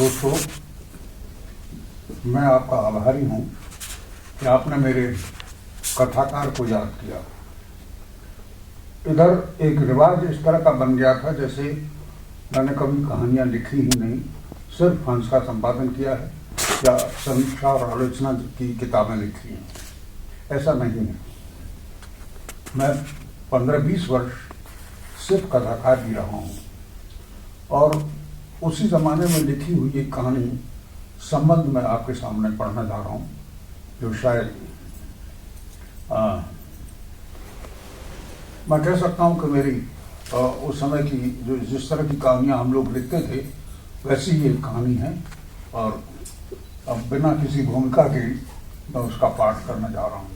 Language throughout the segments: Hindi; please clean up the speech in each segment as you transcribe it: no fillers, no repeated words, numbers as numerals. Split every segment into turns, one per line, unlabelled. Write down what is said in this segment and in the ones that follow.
दोस्तों, मैं आपका आभारी हूँ कि आपने मेरे कथाकार को याद किया। इधर एक रिवाज इस तरह का बन गया था जैसे मैंने कभी कहानियाँ लिखी ही नहीं, सिर्फ हंस का संपादन किया है या समीक्षा और आलोचना की किताबें लिखी हैं। ऐसा नहीं है। मैं 15-20 वर्ष सिर्फ कथाकार भी रहा हूँ और उसी ज़माने में लिखी हुई एक कहानी संबंध में आपके सामने पढ़ना जा रहा हूँ, जो शायद मैं कह सकता हूँ कि मेरी उस समय की जो जिस तरह की कहानियाँ हम लोग लिखते थे वैसी ही एक कहानी है। और अब बिना किसी भूमिका के मैं उसका पाठ करने जा रहा हूँ।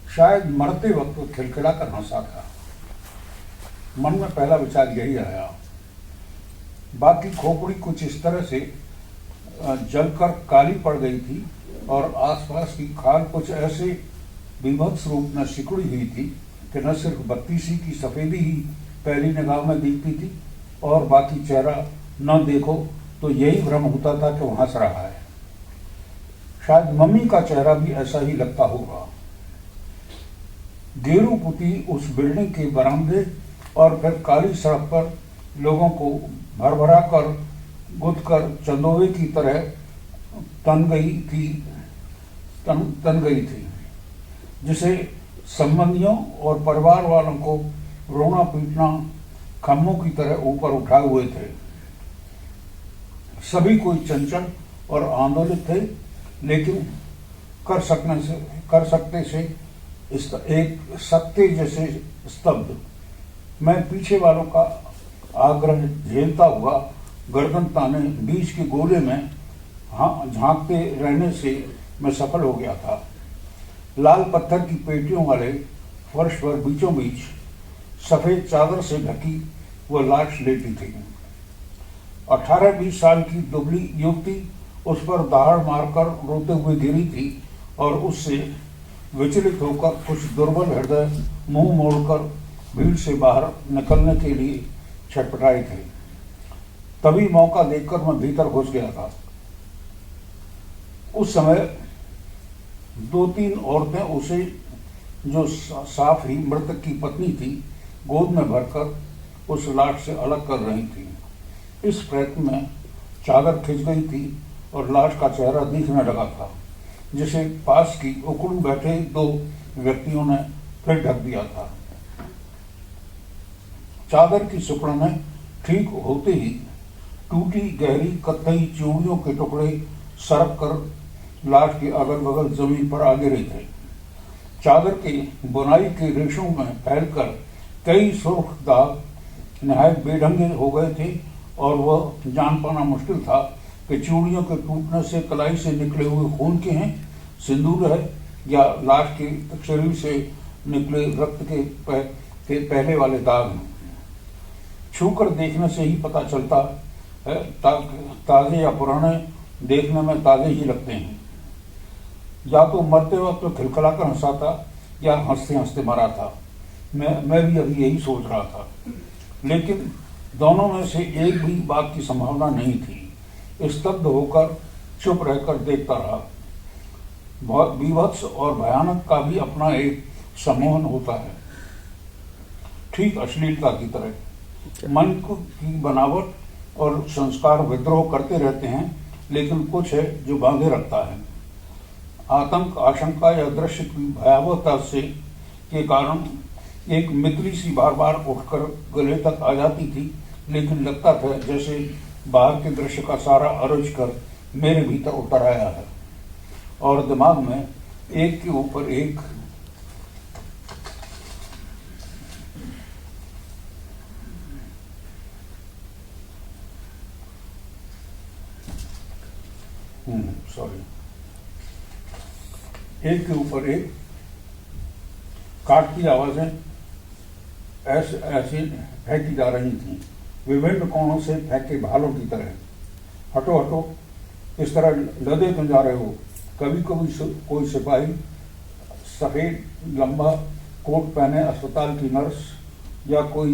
शायद मरते वक्त वो खिलखिला कर हंसा था। मन में पहला विचार यही आया। बाकी खोपड़ी कुछ इस तरह से जलकर काली पड़ गई थी और आसपास की खाल कुछ ऐसे विभत्स रूप में सिकुड़ी हुई थी कि न सिर्फ बत्तीसी की सफेदी ही पहली निगाह में दिखती थी और बाकी चेहरा न देखो तो यही भ्रम होता था कि वो हंस रहा है। शायद मम्मी का चेहरा भी ऐसा ही लगता होगा। गेरू पुती उस बिल्डिंग के बरामदे और फिर काली सड़क पर लोगों को भरभरा कर गुद कर चंदोवे की तरह तन गई थी, जिसे संबंधियों और परिवार वालों को रोना पीटना खम्भों की तरह ऊपर उठाए हुए थे। सभी कोई चंचल और आंदोलित थे, लेकिन कर सकते से एक सत्य जैसे स्तब्ध। मैं पीछे वालों का आग्रह झेलता हुआ गर्दन ताने बीच के गोले में झांकते रहने से मैं सफल हो गया था। लाल पत्थर की पेटियों वाले फर्श पर बीचों बीच सफेद चादर से ढकी वह लाश लेटी थी। 18-20 साल की दुबली युवती उस पर दहाड़ मारकर रोते हुए गिरी थी और उससे विचलित होकर कुछ दुर्बल हृदय मुंह मोड़कर भीड़ से बाहर निकलने के लिए छटपटाए थे। तभी मौका देखकर मैं भीतर घुस गया था। उस समय 2-3 औरतें उसे, जो साफ ही मृतक की पत्नी थी, गोद में भरकर उस लाश से अलग कर रही थी। इस प्रयत्न में चादर खिंच गई थी और लाश का चेहरा दिखने लगा था, जिसे पास की उकड़ू बैठे 2 व्यक्तियों ने फिर ढक दिया था। चादर की सुकड़ने ठीक होते ही टूटी गहरी कत्थई चूड़ियों के टुकड़े सरक कर लाश के अगल बगल जमीन पर आ गिरे थे। चादर के बुनाई के रेशों में फैलकर कई सुर्ख दाग नहायत बेढंगे हो गए थे और वह जान पाना मुश्किल था कि चूड़ियों के टूटने से कलाई से निकले हुए खून के हैं, सिंदूर है, या लाश के शरीर से निकले रक्त के पहले वाले दाग हैं। छूकर देखने से ही पता चलता है, ताजे या पुराने देखने में ताजे ही लगते हैं। या तो मरते वक्त खिलखिला कर हंसा था या हंसते हंसते मरा था। मैं भी अभी यही सोच रहा था, लेकिन दोनों में से एक भी बात की संभावना नहीं थी। स्तब्ध होकर चुप रहकर देखता रहा। बहुत विभत्स और भयानक का भी अपना एक सम्मोहन होता है, ठीक अश्लीलता की तरह। मन की बनावट और संस्कार विद्रोह करते रहते हैं, लेकिन कुछ है जो बांधे रखता है। आतंक, आशंका या दृश्य की भयावहता से के कारण एक मित्री सी बार बार उठकर गले तक आ जाती थी, लेकिन लगता था जैसे बाहर के दृश्य का सारा अरज कर मेरे भीतर उतर आया है और दिमाग में एक के ऊपर एक एक के ऊपर एक काटती आवाजें ऐसे फेंकी जा रही थीं, विभिन्न कोणों से फेंके भालों की तरह। हटो हटो, इस तरह लदे क्यों जा रहे हो। कभी कभी कोई सिपाही सफ़ेद लंबा कोट पहने अस्पताल की नर्स या कोई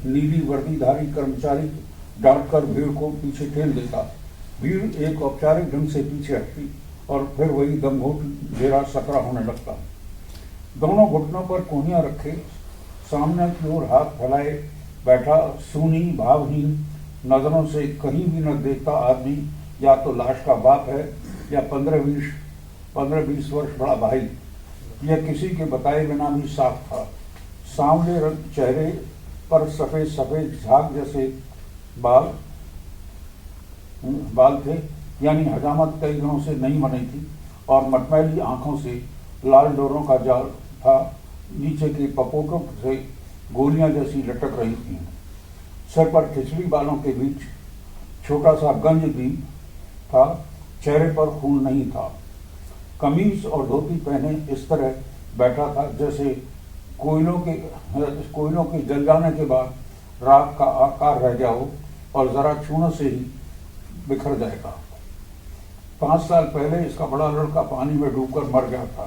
नीली वर्दीधारी कर्मचारी डांट कर भीड़ को पीछे ठेल देता। भीड़ एक औपचारिक ढंग से पीछे हटती और फिर वही दमघोट घेरा सकरा होने लगता। दोनों घुटनों पर कोहनियां रखे सामने की ओर हाथ फैलाए बैठा सूनी भावहीन नजरों से कहीं भी न देखता आदमी या तो लाश का बाप है या 15-20 वर्ष बड़ा भाई। यह किसी के बताए बिना भी साफ था। सांवले रंग चेहरे पर सफेद सफेद झाग जैसे बाल थे, यानी हजामत कई दिनों से नहीं बनी थी, और मटमैली आंखों से लाल डोरों का जाल था। नीचे के पपोटों से गोलियां जैसी लटक रही थी। सर पर खिचड़ी बालों के बीच छोटा सा गंज भी था। चेहरे पर खून नहीं था। कमीज और धोती पहने इस तरह बैठा था जैसे कोयलों के जल जाने के बाद राख का आकार रह गया हो और जरा छूने से ही बिखर जाएगा। 5 साल पहले इसका बड़ा लड़का पानी में डूबकर मर गया था।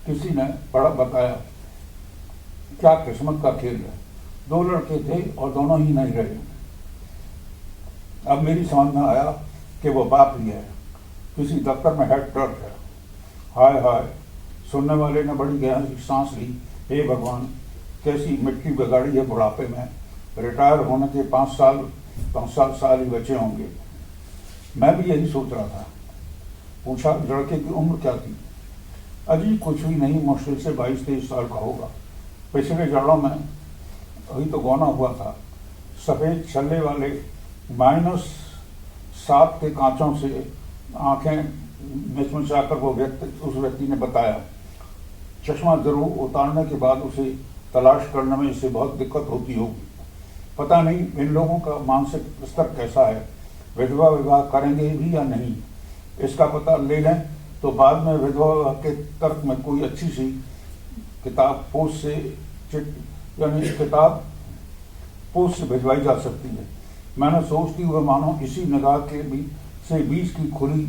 किसी ने बड़ा बताया। क्या किस्मत का खेल है। 2 लड़के थे और दोनों ही नहीं रहे। अब मेरी समझ में आया कि वो बाप ही है। किसी दफ्तर में हेड क्लर्क है। हाय हाय, सुनने वाले ने बड़ी गहरी सांस ली। हे भगवान, कैसी मिट्टी बिगाड़ी है बुढ़ापे में। रिटायर होने के 5-7 साल ही बचे होंगे। मैं भी यही सोच रहा था। पूछा, लड़के की उम्र क्या थी। अजी कुछ भी नहीं, मुश्किल से 22-23 साल का होगा। पिछले जड़ों में अभी तो गौना हुआ था। सफ़ेद छल्ले वाले -7 के कांचों से आंखें मिचमिचाकर उस व्यक्ति ने बताया। चश्मा जरूर उतारने के बाद उसे तलाश करने में इसे बहुत दिक्कत होती होगी। पता नहीं इन लोगों का मानसिक स्तर कैसा है। विधवा विवाह करेंगे भी या नहीं, इसका पता ले लें तो बाद में विधवा विवाह के तर्क में कोई अच्छी सी किताब पोस्ट से भिजवाई जा सकती है। मैंने सोचती हुए मानो इसी निगाह के बीच की खुली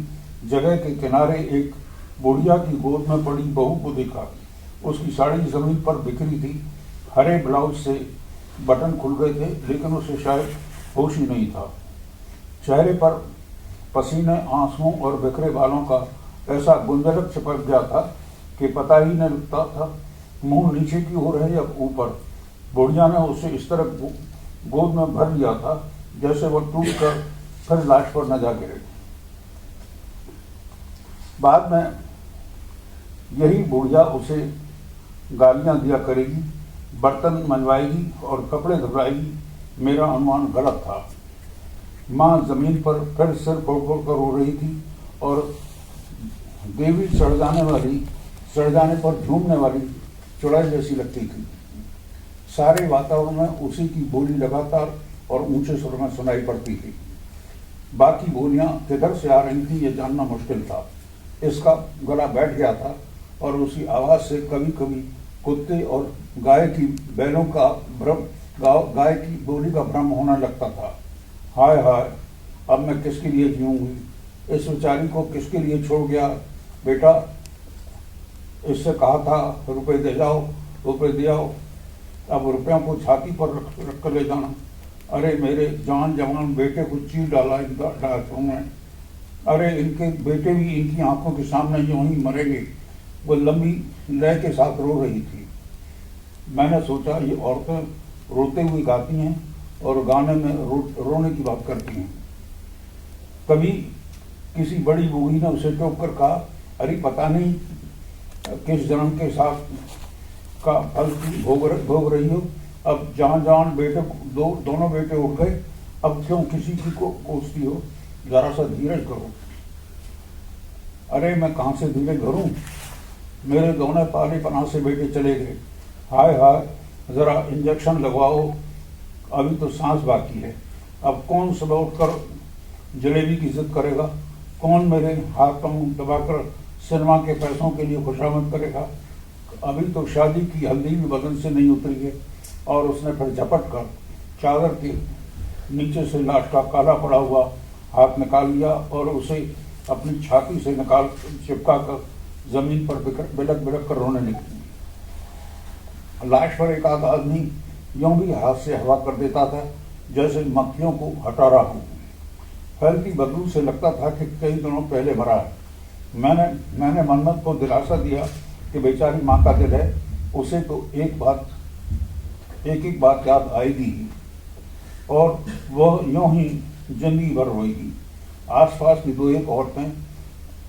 जगह के किनारे एक बुढ़िया की गोद में पड़ी बहू को देखा। उसकी साड़ी जमीन पर बिखरी थी। हरे ब्लाउज से बटन खुल गए थे, लेकिन उसे शायद होश ही नहीं था। चेहरे पर पसीने, आंसुओं और बिखरे बालों का ऐसा गुंजलक चिपक गया था कि पता ही नहीं लगता था मुंह नीचे की ओर है या ऊपर। बुढ़िया ने उसे इस तरह गोद में भर लिया था जैसे वह टूट कर फिर लाश पर न जा गिरे। बाद में यही बुढ़िया उसे गालियां दिया करेगी, बर्तन मंजवाएगी और कपड़े धुलाएगी। मेरा अनुमान गलत था। माँ जमीन पर फिर सिर फोड़ कर रो रही थी और देवी सड़ जाने पर झूमने वाली चुड़ैल जैसी लगती थी। सारे वातावरण में उसी की बोली लगातार और ऊंचे सुर में सुनाई पड़ती थी। बाकी बोलियां किधर से आ रही थी ये जानना मुश्किल था। इसका गला बैठ गया था और उसी आवाज से कभी कभी कुत्ते और गाय की बोली का भ्रम होने लगता था। हाय हाय, अब मैं किसके लिए जीऊंगी। इस बेचारी को किसके लिए छोड़ गया। बेटा, इससे कहा था रुपए दे आओ। अब रुपयों को छाती पर रख कर ले जाना। अरे मेरे जान जवान बेटे को चीर डाला इनका। अरे इनके बेटे भी इनकी आंखों के सामने यूं ही मरेंगे। वो लंबी लय के साथ रो रही थी। मैंने सोचा ये औरतें रोते हुए गाती हैं और गाने में रोने की बात करती हैं। कभी किसी बड़ी बूढ़ी ने उसे टोक कर कहा, अरे पता नहीं किस जन्म के साथ का फल भोग रही हो। अब जान बेटे दोनों बेटे उठ गए, अब क्यों किसी की को कोसती हो। जरा सा धीरज करो। अरे मैं कहाँ से धीरज करूं, मेरे दोनों पाले पनाह से बेटे चले गए। हाय हाय, जरा इंजेक्शन लगवाओ, अभी तो सांस बाकी है। अब कौन सुबह उठकर जलेबी की जिद करेगा। कौन मेरे हाथ पांव दबाकर सिनेमा के पैसों के लिए खुशामद करेगा। अभी तो शादी की हल्दी भी बदन से नहीं उतरी है। और उसने फिर झपट कर चादर के नीचे से लाश का काला पड़ा हुआ हाथ निकाल लिया और उसे अपनी छाती से निकाल चिपका कर जमीन पर बिलक बिलक कर रोने लगी। लाश पर एक आध आदमी यूं भी हाथ से हवा कर देता था जैसे मक्खियों को हटा रहा हूं। फैलती बदबू से लगता था कि कई दिनों पहले मरा है। मैंने मन्नत को दिलासा दिया कि बेचारी माँ का दिल है, उसे तो एक बात याद आएगी और वह यूं ही जिंदगी भर रोएगी। आसपास की दो एक औरतें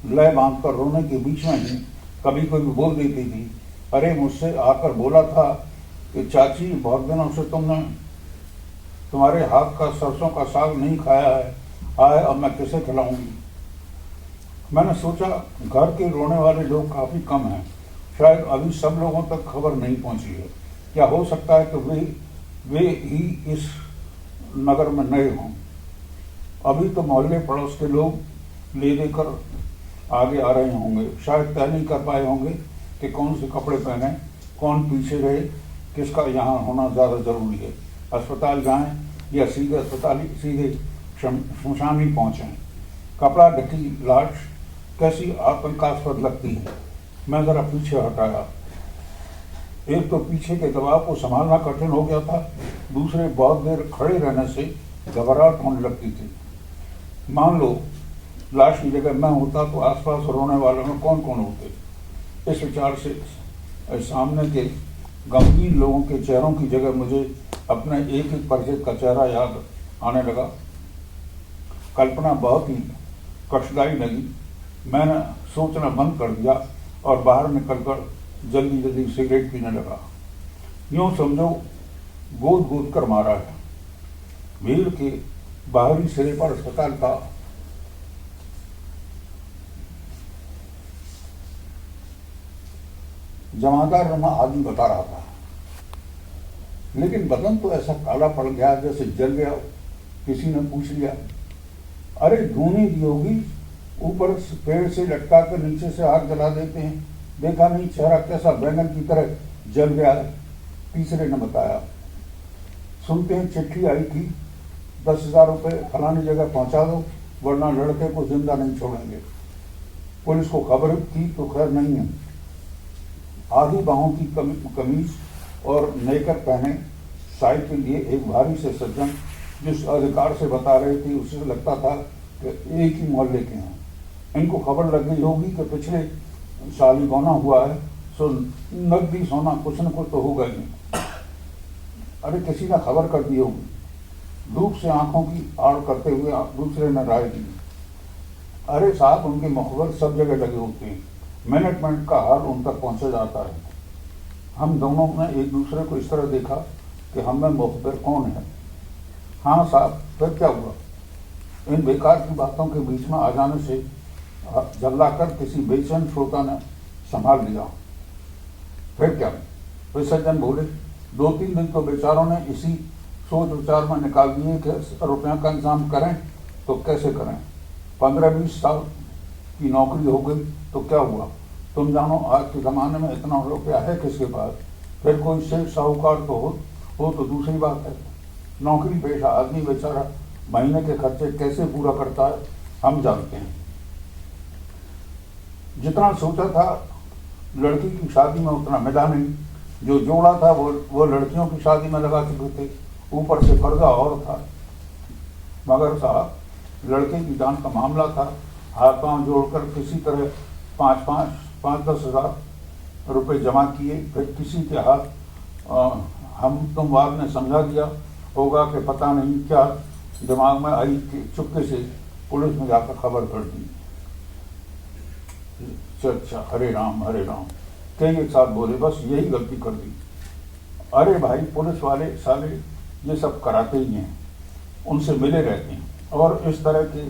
लय बांध कर रोने के बीच में ही कभी कभी बोल देती थी, अरे मुझसे आकर बोला था कि चाची बहुत दिनों से तुम्हारे हाथ का सरसों का साग नहीं खाया है, आए अब मैं किसे खिलाऊंगी। मैंने सोचा घर के रोने वाले लोग काफी कम हैं, शायद अभी सब लोगों तक खबर नहीं पहुंची है। क्या हो सकता है कि वे ही इस नगर में नए हों। अभी तो मोहल्ले पड़ोस के लोग ले देकर आगे आ रहे होंगे, शायद तय नहीं कर पाए होंगे कि कौन से कपड़े पहने, कौन पीछे रहे, किसका यहाँ होना ज़्यादा जरूरी है। अस्पताल जाएं या सीधे शमशान ही पहुँचें। कपड़ा ढकी लाश कैसी आतंकास्पद लगती है। मैं जरा पीछे हटाया। एक तो पीछे के दबाव को संभालना कठिन हो गया था, दूसरे बहुत देर खड़े रहने से घबराहट होने लगती थी। मान लो लाश की जगह मैं होता तो आसपास रोने वालों में कौन कौन होते। इस विचार से सामने के गमगीन लोगों के चेहरों की जगह मुझे अपने एक एक परिचित का चेहरा याद आने लगा। कल्पना बहुत ही कष्टदायी लगी। मैंने सोचना बंद कर दिया और बाहर निकलकर जल्दी जल्दी सिगरेट पीने लगा। यूं समझो गोद गोद कर मारा है। भीड़ के बाहरी सिरे पर अस्पताल का जमादार रमा आदमी बता रहा था, लेकिन बदन तो ऐसा काला पड़ गया जैसे जल गया। किसी ने पूछ लिया, अरे धूनी दी होगी, ऊपर पेड़ से लटका कर नीचे से आग जला देते हैं, देखा नहीं चेहरा कैसा बैंगन की तरह जल गया है। तीसरे ने बताया, सुनते हैं चिट्ठी आई थी, 10,000 रुपये फलानी जगह पहुंचा दो वरना लड़के को जिंदा नहीं छोड़ेंगे। पुलिस को खबर थी तो खैर नहीं है। आधी बाहों की कमीज और नेकर पहने साइकिल लिए एक भारी से सज्जन जिस अधिकार से बता रहे थे उससे लगता था कि एक ही मोहल्ले के हैं। इनको खबर लग गई होगी कि पिछले साल ही गौना हुआ है, सो नकदी सोना कुछ न कुछ तो होगा ही। अरे किसी ने खबर कर दी होगी। धूप से आंखों की आड़ करते हुए दूसरे ने राय दी, अरे साहब उनके मुखबर सब जगह लगे होते हैं, मिनट मिनट का हाल उन तक पहुंचा जाता है। हम दोनों ने एक दूसरे को इस तरह देखा कि हमें मुखबिर कौन है। हाँ साहब, फिर क्या हुआ? इन बेकार की बातों के बीच में आ जाने से जल्लाकर किसी बेचैन श्रोता ने संभाल लिया। फिर क्या? वे सज्जन बोले, 2-3 दिन तो बेचारों ने इसी सोच विचार में निकाल दिए कि रुपया का इंतजाम करें तो कैसे करें। 15-20 साल की नौकरी हो गई तो क्या हुआ? तुम जानो आज के ज़माने में इतना रुपया है किसके पास? फिर कोई सेठ साहूकार तो हो तो दूसरी बात है। नौकरी पेशा आदमी बेचारा महीने के खर्चे कैसे पूरा करता है हम जानते हैं। जितना सोचा था लड़की की शादी में उतना मिला नहीं। जो जोड़ा था वो लड़कियों की शादी में लगा चुके थे, ऊपर से कर्जा और था। मगर साहब लड़के की जान का मामला था। हाथ पांव जोड़कर किसी तरह 5-10 हज़ार रुपये जमा किए। फिर किसी के हाथ हम तुम बाद में समझा दिया होगा कि पता नहीं क्या दिमाग में आई कि चुपके से पुलिस में जाकर खबर कर दी। अच्छा हरे राम कई एक साथ बोले, बस यही गलती कर दी। अरे भाई पुलिस वाले साले ये सब कराते ही हैं, उनसे मिले रहते हैं और इस तरह के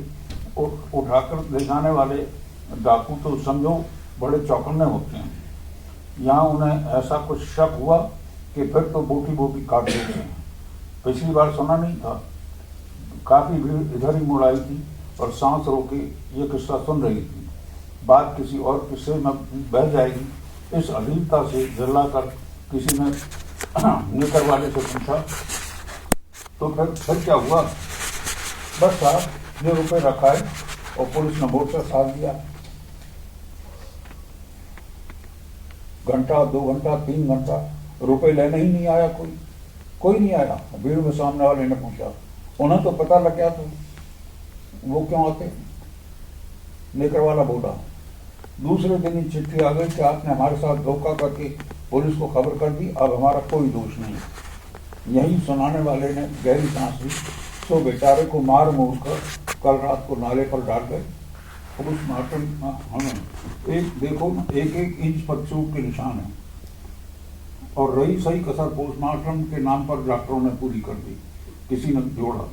उठाकर ले जाने वाले डाकू तो समझो बड़े चौकन्ने होते हैं। यहाँ उन्हें ऐसा कुछ शक हुआ कि फिर तो बोटी बोटी काट देते हैं। पिछली बार सुना नहीं था, काफी भीड़ इधर ही मुड़ आई थी और सांस रोके ये किस्सा सुन रही थी। बात किसी और किस्से में बह जाएगी, इस अधीनता से जल्लाकर किसी ने नेकर वाले से पूछा, तो फिर क्या हुआ? बस साहब ये रुपए रखा है और पुलिस ने मोर्चा साथ दिया। घंटा, 2 घंटा, 3 घंटा रुपए लेने ही नहीं आया कोई नहीं आया। भीड़ में सामने वाले ने पूछा, उन्हें तो पता लग गया, तो वो क्यों आते? नेकर वाला बोला। दूसरे दिन ही चिट्ठी आ गई कि आपने हमारे साथ धोखा करके पुलिस को खबर कर दी, अब हमारा कोई दोष नहीं। यही सुनाने वाले ने गहरी सांस ली, तो बेचारे को मार मूर कर कल रात को नाले पर डाल गए। पोस्टमार्टम हमें एक देखो ना, 1-1 इंच पर चोट के निशान है, और रही सही कसर पोस्टमार्टम के नाम पर डॉक्टरों ने पूरी कर दी, किसी ने जोड़ा।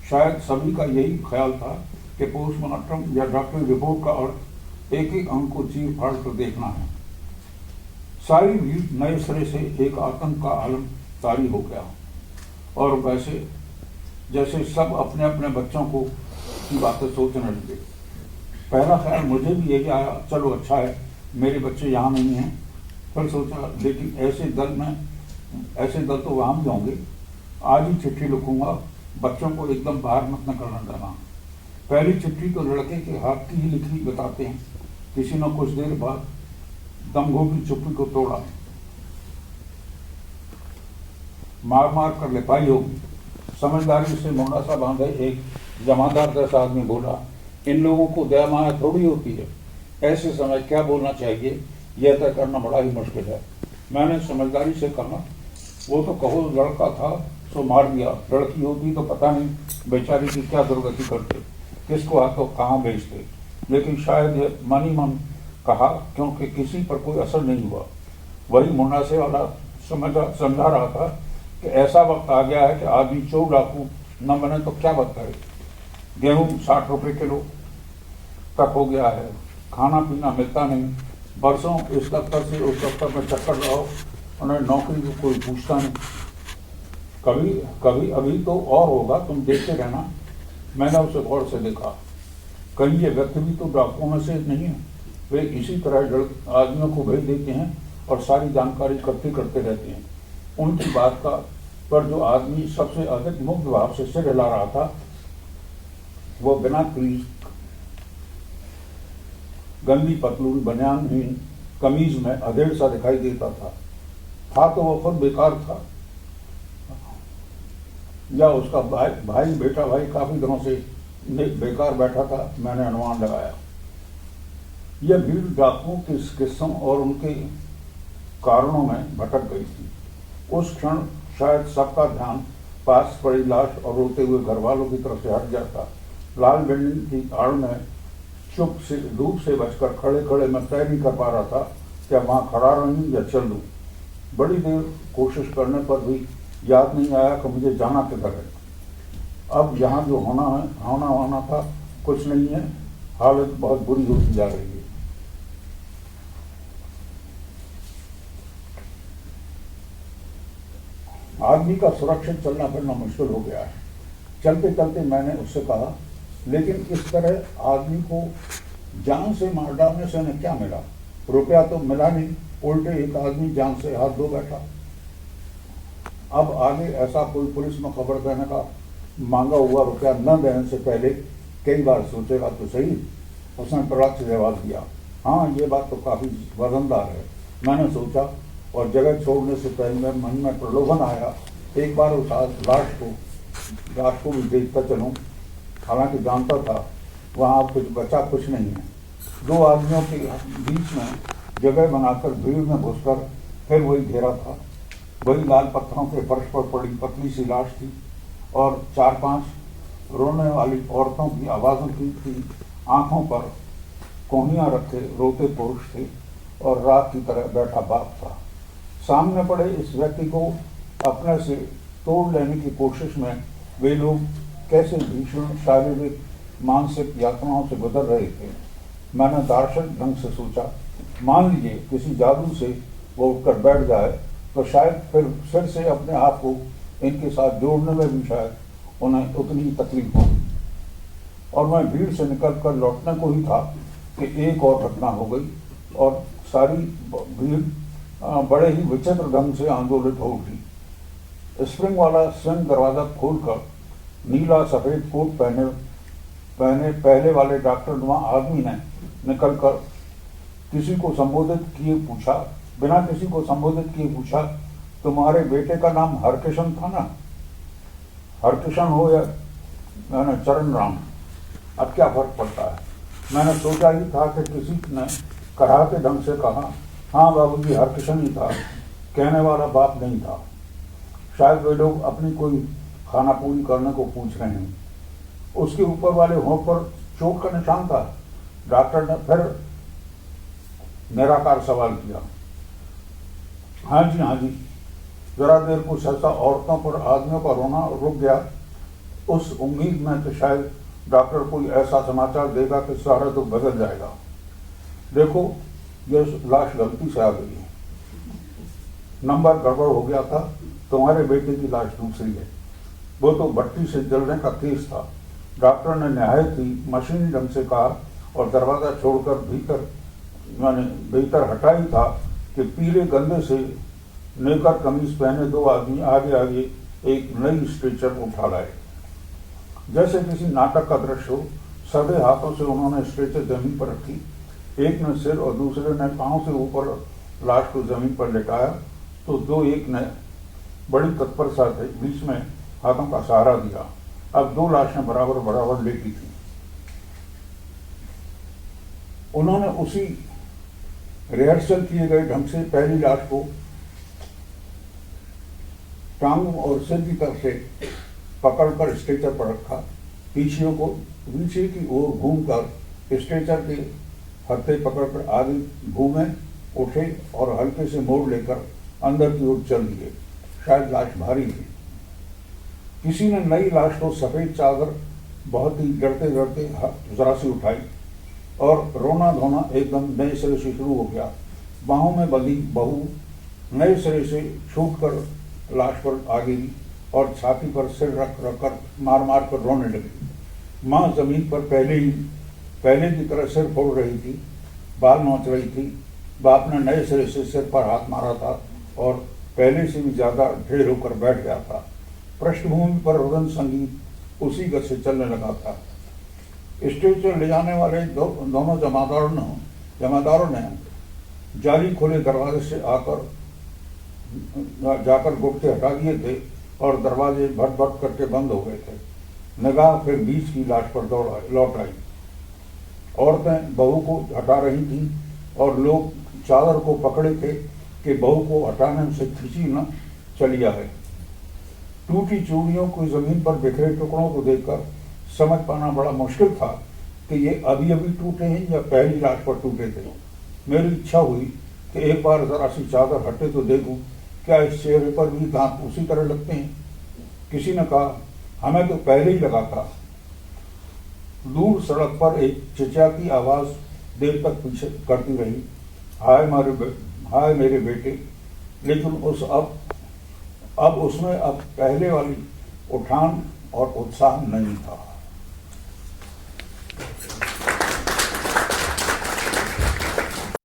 शायद सभी का यही ख्याल था कि पोस्टमार्टम या डॉक्टरी रिपोर्ट का अर्थ एक अंग को चीर फाड़ कर देखना है। सारी भीड़ नए सिरे से एक आतंक का आलम तारी हो गया, और वैसे जैसे सब अपने अपने बच्चों को की बातें सोचने लगे। पहला ख्याल मुझे भी यही आया, चलो अच्छा है मेरे बच्चे यहाँ नहीं हैं। फिर सोचा, लेकिन ऐसे दल तो वहाँ भी होंगे। आज ही चिट्ठी लिखूंगा, बच्चों को एकदम बाहर मत न करना देना। पहली चिट्ठी तो लड़के के हाथ की ही लिखी बताते हैं। किसी ने कुछ देर बाद दमघों की चुप्पी को तोड़ा। मार कर लिपाई होगी। समझदारी से मुंडासा बांधे एक जमादार जैसा आदमी बोला, इन लोगों को दया माया थोड़ी होती है, ऐसे समय क्या बोलना चाहिए यह तय करना बड़ा ही मुश्किल है। मैंने समझदारी से कहा, वो तो कहो लड़का था सो मार दिया, लड़की होती तो पता नहीं बेचारी की क्या दुर्गति करते, किसको हाथों कहाँ बेचते। लेकिन शायद ये मन ही मन कहा, क्योंकि किसी पर कोई असर नहीं हुआ। वही मुंडासे वाला समझा रहा था कि ऐसा वक्त आ गया है कि आदमी चोर डाकू न बने तो क्या बात करे। गेहूं 60 रुपए किलो तक हो गया है, खाना पीना मिलता नहीं, बरसों इस दफ्तर से उस दफ्तर में चक्कर रहो, उन्हें नौकरी को कोई पूछता नहीं। कभी अभी तो और होगा, तुम देखते रहना। मैंने उसे गौर से देखा, कहीं ये व्यक्ति भी तो डाकुओं में से नहीं है। वे इसी तरह आदमियों को भेज देते हैं और सारी जानकारी इकट्ठी करते रहते हैं। उनकी बात का पर जो आदमी सबसे अधिक मुग्ध भाव से सिर हिला रहा था, वो बिना क्रीज, गंदी पतलून, बनियानहीन कमीज में अधेड़ सा दिखाई देता था तो वो खुद बेकार था, या उसका भाई बेटा भाई काफी दिनों से बेकार बैठा था। मैंने अनुमान लगाया। यह भीड़ डाकुओं के किस्सों और उनके कारणों में भटक गई थी। उस क्षण शायद सबका ध्यान पास पड़ी लाश और रोते हुए घर वालों की तरफ से हट जाता। लाल बिल्डिंग की आड़ में चुप से धूप से बचकर खड़े खड़े मैं तय नहीं कर पा रहा था क्या वहां खड़ा रहूं या चल दूं। बड़ी देर कोशिश करने पर भी याद नहीं आया कि मुझे जाना किधर है। अब यहाँ जो होना था कुछ नहीं है। हालत बहुत बुरी होती जा रही है। आदमी का सुरक्षित चलना फिरना मुश्किल हो गया है। चलते चलते मैंने उससे कहा, लेकिन इस तरह आदमी को जान से मार डालने से उन्हें क्या मिला? रुपया तो मिला नहीं, उल्टे एक आदमी जान से हाथ धो बैठा। अब आगे ऐसा कोई पुलिस में खबर देने का मांगा हुआ रुपया न देने से पहले कई बार सोचेगा तो सही। उसने तड़ाक से जवाब दिया, हाँ ये बात तो काफी वजनदार है। मैंने सोचा और जगह छोड़ने से पहले मन में प्रलोभन आया, एक बार उस लाश को भी देखता चलूं। हालांकि जानता था वहाँ कुछ नहीं है। दो आदमियों के बीच में जगह बनाकर भीड़ में घुसकर फिर वही घेरा था। वही लाल पत्थरों के फर्श पर पड़ी पतली सी लाश थी और 4-5 रोने वाली औरतों की आवाज़ों की आंखों पर कोहनियाँ रखे रोते पुरुष थे और रात की तरह बैठा बाप था। सामने पड़े इस व्यक्ति को अपने से तोड़ लेने की कोशिश में वे लोग कैसे भीषण शारीरिक मानसिक यातनाओं से गुजर रहे थे। मैंने दार्शनिक ढंग से सोचा, मान लीजिए किसी जादू से वो उठकर बैठ जाए तो शायद फिर से अपने आप को इनके साथ जोड़ने में भी शायद उन्हें उतनी ही तकलीफ होगी। और मैं भीड़ से निकल कर लौटने को ही था कि एक और घटना हो गई और सारी भीड़ बड़े ही विचित्र ढंग से आंदोलित हो उठी। स्प्रिंग वाला स्वयं दरवाजा खोलकर नीला सफेद कोट पहने पहले वाले डॉक्टर नुमा आदमी ने निकल कर किसी को संबोधित किए पूछा, बिना किसी को संबोधित किए पूछा, तुम्हारे बेटे का नाम हरकिशन था ना? हरकिशन हो या मैंने चरण राम, अब क्या फर्क पड़ता है? मैंने सोचा ही था कि किसी ने कराहते ढंग से कहा, हाँ बाबूजी हरकिशन ही था, कहने वाला बाप नहीं था। शायद वे लोग अपनी कोई खाना पूरी करने को पूछ रहे हैं। उसके ऊपर वाले होंठ पर चोट का निशान था। डॉक्टर ने फिर निराकार सवाल किया, हाँ जी। जरा देर कुछ ऐसा औरतों पर आदमियों का रोना रुक गया, उस उम्मीद में कि शायद डॉक्टर कोई ऐसा समाचार देगा कि सारा दुख बदल जाएगा। देखो ये लाश गलती से आ गई है, नंबर गड़बड़ हो गया था, तुम्हारे बेटे की लाश दूसरी है। वो तो भट्टी से जलने का केस था। डॉक्टर ने नहायत ही मशीनी ढंग से कहा और दरवाजा छोड़कर भीतर हटा ही था कि पीले गंदे से नेकर कमीज पहने दो आदमी आगे एक नई स्ट्रेचर उठा लाए। जैसे किसी नाटक का दृश्य हो, सदे हाथों से उन्होंने स्ट्रेचर जमीन पर रखी। एक ने सिर और दूसरे ने पांव से ऊपर लाश को जमीन पर लेटाया तो एक ने बड़ी तत्परता से बीच में हाथों का सहारा दिया। अब दो लाशें बराबर लेटी थी। उन्होंने उसी रिहर्सल किए गए ढंग से पहली लाश को टांगों और सिर की तरफ से पकड़कर स्ट्रेचर पर रखा। पीछे की ओर घूमकर स्ट्रेचर के हत्थे पकड़कर आगे घूमे, उठे और हल्के से मोड़ लेकर अंदर की ओर चल दिए। शायद लाश भारी थी। किसी ने नई लाश को सफेद चादर बहुत ही डरते डरते जरा सी उठाई और रोना धोना एकदम नए सिरे से शुरू हो गया। बाहों में बंधी बहू नए सिरे से छूट कर लाश पर आ गई और छाती पर सिर रख कर मार कर रोने लगी। माँ जमीन पर पहले की तरह सिर फोड़ रही थी, बाल नोच रही थी। बाप ने नए सिरे से सिर पर हाथ मारा था और पहले से भी ज्यादा ढेर होकर बैठ गया था। पृष्ठभूमि पर रुदन संगीत उसी गत से चलने लगा था। स्टेज ले जाने वाले दोनों जमादारों ने जाली खोले दरवाजे से जाकर गुटके हटा दिए थे और दरवाजे भट करके बंद हो गए थे। निगाह फिर बीच की लाश पर लौट आई। औरतें बहू को हटा रही थीं और लोग चादर को पकड़े थे कि बहू को हटाने से खींची न चली आए। टूटी चूड़ियों को जमीन पर बिखरे टुकड़ों को देखकर समझ पाना बड़ा मुश्किल था कि ये अभी टूटे हैं या पहली लाश पर टूटे थे। मेरी इच्छा हुई कि एक बार जरा सी चादर हटे तो देखूं क्या इस चेहरे पर भी दांत उसी तरह लगते हैं। किसी ने कहा, हमें तो पहले ही लगा था। दूर सड़क पर एक चिचियाती आवाज देर तक पीछे करती रही, हाय मेरे बेटे। लेकिन उसमें अब पहले वाली उठान और उत्साह नहीं था।